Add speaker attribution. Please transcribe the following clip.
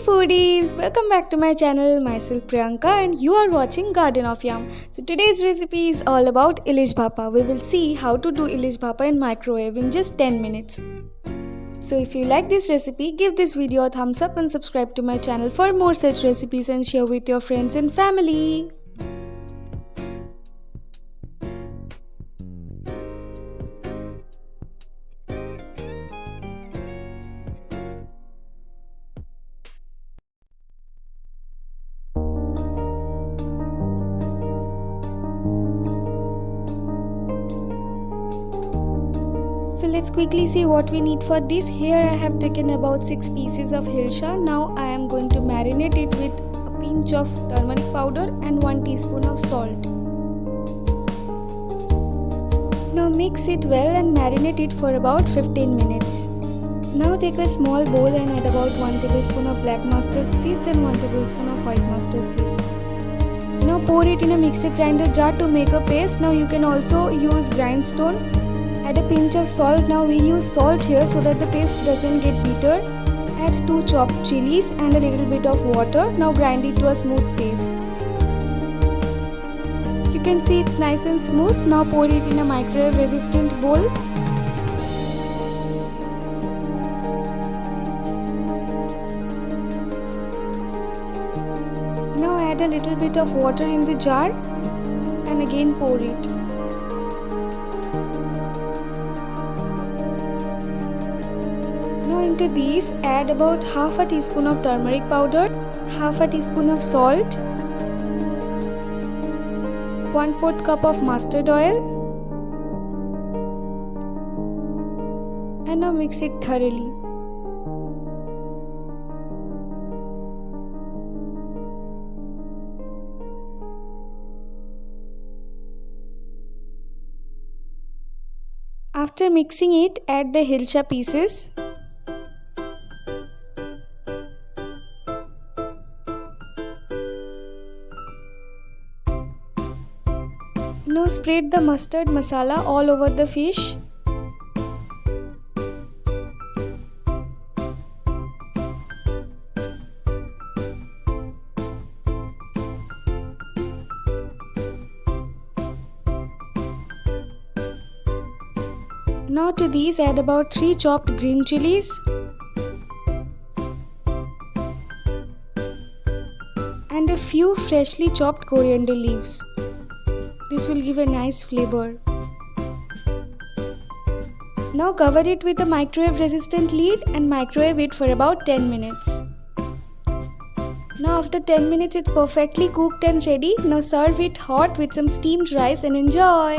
Speaker 1: foodies, welcome back to my channel. Myself Priyanka and you are watching Garden of Yum. So today's recipe is all about Ilish Bhapa. We will see how to do Ilish Bhapa in microwave in just 10 minutes. So if you like this recipe, give this video a thumbs up and subscribe to my channel for more such recipes and share with your friends and family. So let's quickly see what we need for this. Here I have taken about 6 pieces of Hilsa. Now I am going to marinate it with a pinch of turmeric powder and 1 teaspoon of salt. Now mix it well and marinate it for about 15 minutes. Now take a small bowl and add about 1 tablespoon of black mustard seeds and 1 tablespoon of white mustard seeds. Now pour it in a mixer grinder jar to make a paste. Now you can also use grindstone. Add a pinch of salt. Now we use salt here so that the paste doesn't get bitter. Add 2 chopped chillies and a little bit of water. Now grind it to a smooth paste. You can see it's nice and smooth. Now pour it in a microwave resistant bowl. Now add a little bit of water in the jar and again pour it. Now into these add about half a teaspoon of turmeric powder, half a teaspoon of salt, 1/4 cup of mustard oil, and now mix it thoroughly. After mixing it, add the Hilsa pieces. Now spread the mustard masala all over the fish. Now to these add about 3 chopped green chillies and a few freshly chopped coriander leaves. This will give a nice flavor. Now cover it with a microwave resistant lid and microwave it for about 10 minutes. Now after 10 minutes it's perfectly cooked and ready. Now serve it hot with some steamed rice and enjoy.